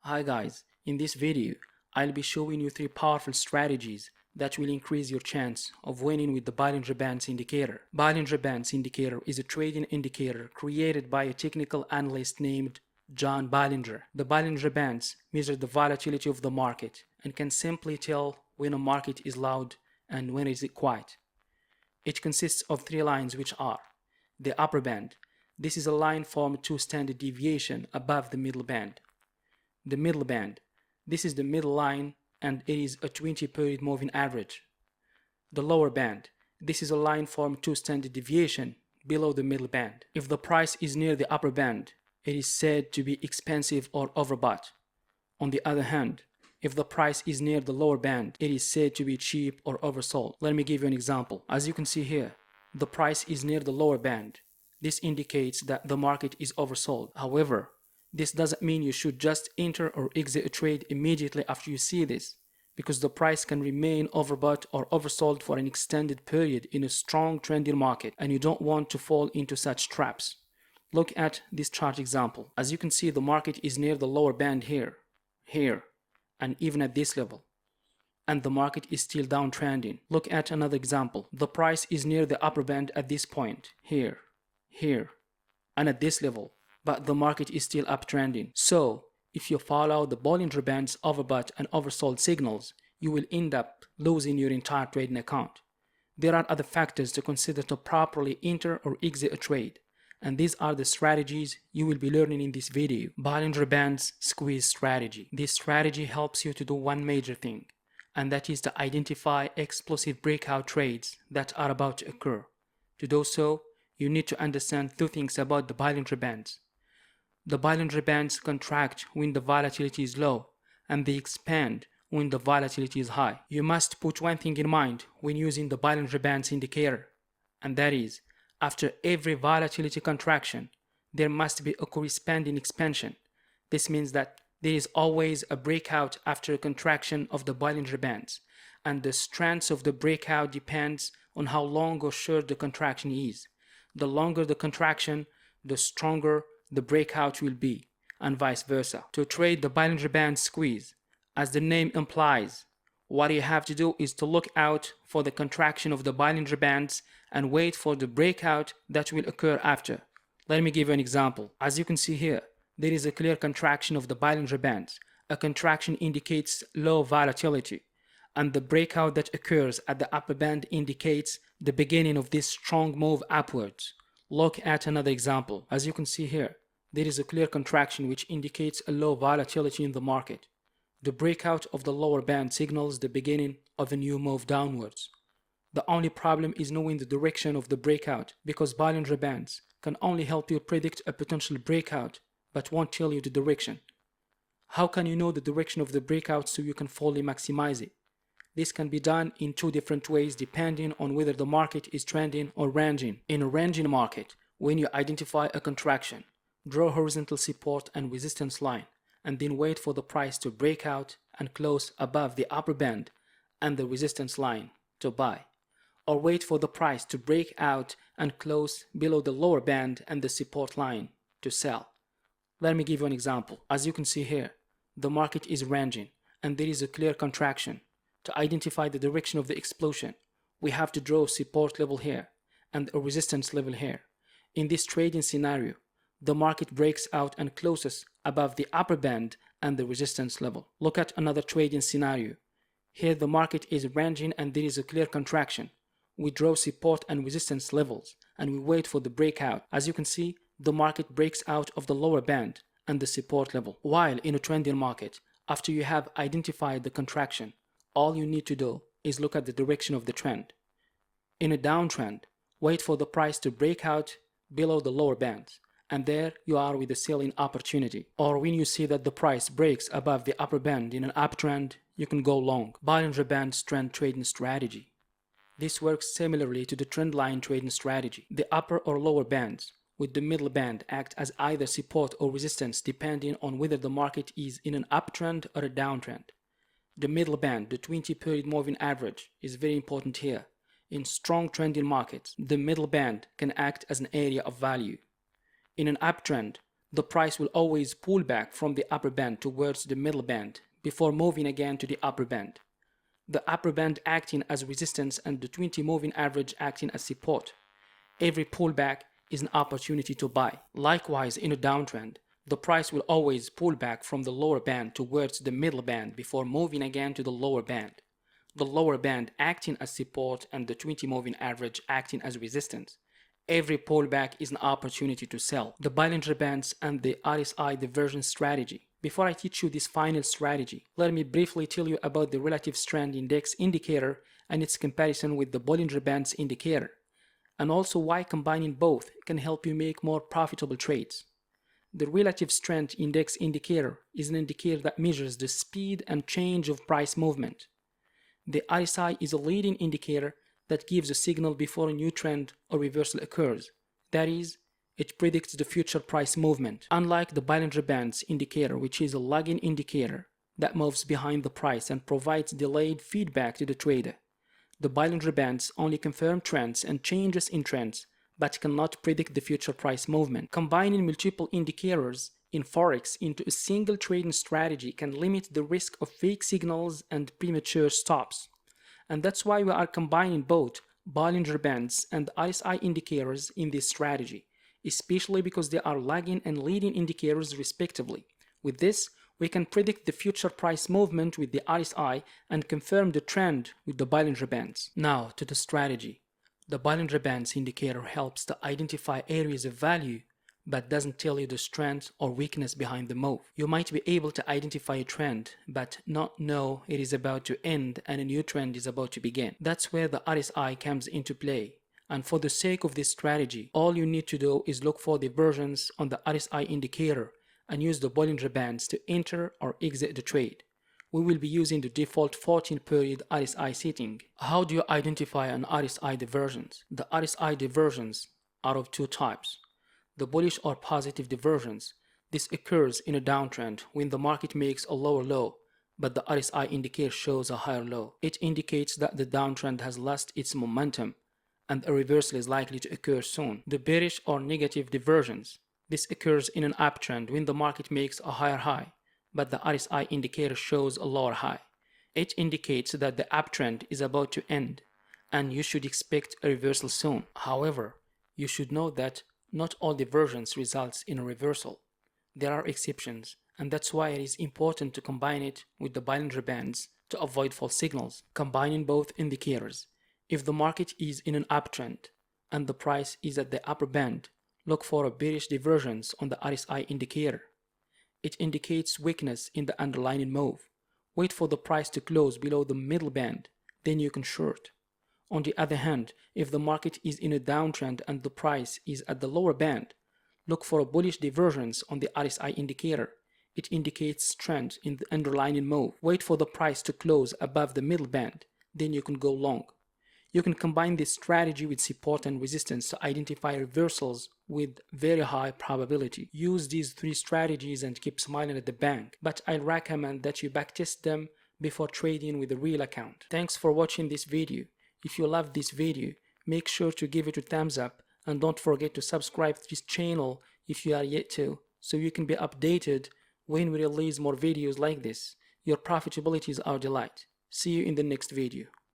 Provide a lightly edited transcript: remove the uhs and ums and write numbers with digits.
Hi guys, in this video, I'll be showing you 3 powerful strategies that will increase your chance of winning with the Bollinger Bands indicator. Bollinger Bands indicator is a trading indicator created by a technical analyst named John Bollinger. The Bollinger Bands measure the volatility of the market and can simply tell when a market is loud and when it is quiet. It consists of 3 lines, which are the upper band. This is a line formed 2 standard deviation above the middle band. The middle band. This is the middle line and it is a 20-period moving average. The lower band. This is a line formed 2 standard deviation below the middle band. If the price is near the upper band, it is said to be expensive or overbought. On the other hand, if the price is near the lower band, it is said to be cheap or oversold. Let me give you an example. As you can see here, the price is near the lower band. This indicates that the market is oversold. However, this doesn't mean you should just enter or exit a trade immediately after you see this, because the price can remain overbought or oversold for an extended period in a strong trending market, and you don't want to fall into such traps. Look at this chart example. As you can see, the market is near the lower band here, and even at this level, and the market is still downtrending. Look at another example. The price is near the upper band at this point, here, and at this level, but the market is still uptrending. So, if you follow the Bollinger Bands overbought and oversold signals, you will end up losing your entire trading account. There are other factors to consider to properly enter or exit a trade, and these are the strategies you will be learning in this video. Bollinger Bands squeeze strategy. This strategy helps you to do one major thing, and that is to identify explosive breakout trades that are about to occur. To do so, you need to understand 2 things about the Bollinger Bands. The Bollinger Bands contract when the volatility is low, and they expand when the volatility is high. You must put one thing in mind when using the Bollinger Bands indicator, and that is, after every volatility contraction, there must be a corresponding expansion. This means that there is always a breakout after a contraction of the Bollinger Bands, and the strength of the breakout depends on how long or short the contraction is. The longer the contraction, the stronger the breakout will be, and vice versa. To trade the Bollinger Band squeeze, as the name implies, what you have to do is to look out for the contraction of the Bollinger Bands and wait for the breakout that will occur after. Let me give you an example. As you can see here, there is a clear contraction of the Bollinger Bands. A contraction indicates low volatility, and the breakout that occurs at the upper band indicates the beginning of this strong move upwards. Look at another example. As you can see here, there is a clear contraction which indicates a low volatility in the market. The breakout of the lower band signals the beginning of a new move downwards. The only problem is knowing the direction of the breakout, because Bollinger Bands can only help you predict a potential breakout but won't tell you the direction. How can you know the direction of the breakout so you can fully maximize it? This can be done in 2 different ways depending on whether the market is trending or ranging. In a ranging market, when you identify a contraction, draw horizontal support and resistance line, and then wait for the price to break out and close above the upper band and the resistance line to buy. Or wait for the price to break out and close below the lower band and the support line to sell. Let me give you an example. As you can see here, the market is ranging and there is a clear contraction. To identify the direction of the explosion, we have to draw a support level here and a resistance level here. In this trading scenario, the market breaks out and closes above the upper band and the resistance level. Look at another trading scenario. Here the market is ranging and there is a clear contraction. We draw support and resistance levels and we wait for the breakout. As you can see, the market breaks out of the lower band and the support level. While in a trending market, after you have identified the contraction, all you need to do is look at the direction of the trend. In a downtrend, wait for the price to break out below the lower bands, and there you are with a selling opportunity. Or when you see that the price breaks above the upper band in an uptrend, you can go long. Bollinger Bands trend trading strategy. This works similarly to the trend line trading strategy. The upper or lower bands with the middle band act as either support or resistance depending on whether the market is in an uptrend or a downtrend. The middle band, the 20-period moving average, is very important here. In strong trending markets, the middle band can act as an area of value. In an uptrend, the price will always pull back from the upper band towards the middle band before moving again to the upper band. The upper band acting as resistance and the 20 moving average acting as support. Every pullback is an opportunity to buy. Likewise, in a downtrend, the price will always pull back from the lower band towards the middle band before moving again to the lower band. The lower band acting as support and the 20 moving average acting as resistance. Every pullback is an opportunity to sell. The Bollinger Bands and the RSI divergence strategy. Before I teach you this final strategy, let me briefly tell you about the relative strength index indicator and its comparison with the Bollinger Bands indicator, and also why combining both can help you make more profitable trades. The relative strength index indicator is an indicator that measures the speed and change of price movement. The RSI is a leading indicator that gives a signal before a new trend or reversal occurs. That is, it predicts the future price movement. Unlike the Bollinger Bands indicator, which is a lagging indicator that moves behind the price and provides delayed feedback to the trader, the Bollinger Bands only confirm trends and changes in trends, but cannot predict the future price movement. Combining multiple indicators in Forex into a single trading strategy can limit the risk of fake signals and premature stops. And that's why we are combining both Bollinger Bands and RSI indicators in this strategy, especially because they are lagging and leading indicators respectively. With this, we can predict the future price movement with the RSI and confirm the trend with the Bollinger Bands. Now to the strategy. The Bollinger Bands indicator helps to identify areas of value but doesn't tell you the strength or weakness behind the move. You might be able to identify a trend but not know it is about to end and a new trend is about to begin. That's where the RSI comes into play. And for the sake of this strategy, all you need to do is look for divergence on the RSI indicator and use the Bollinger Bands to enter or exit the trade. We will be using the default 14-period RSI setting. How do you identify an RSI divergence? The RSI divergence are of two types. The bullish or positive divergence. This occurs in a downtrend when the market makes a lower low, but the RSI indicator shows a higher low. It indicates that the downtrend has lost its momentum and a reversal is likely to occur soon. The bearish or negative divergence. This occurs in an uptrend when the market makes a higher high, but the RSI indicator shows a lower high. It indicates that the uptrend is about to end and you should expect a reversal soon. However, you should know that not all divergence results in a reversal. There are exceptions, and that's why it is important to combine it with the Bollinger Bands to avoid false signals. Combining both indicators. If the market is in an uptrend and the price is at the upper band, look for a bearish divergence on the RSI indicator. It indicates weakness in the underlying move. Wait for the price to close below the middle band, then you can short. On the other hand, if the market is in a downtrend and the price is at the lower band, look for a bullish divergence on the RSI indicator. It indicates strength in the underlying move. Wait for the price to close above the middle band, then you can go long. You can combine this strategy with support and resistance to identify reversals with very high probability. Use these three strategies and keep smiling at the bank, but I recommend that you backtest them before trading with a real account. Thanks for watching this video. If you loved this video, make sure to give it a thumbs up and don't forget to subscribe to this channel if you are yet to, so you can be updated when we release more videos like this. Your profitability is our delight. See you in the next video.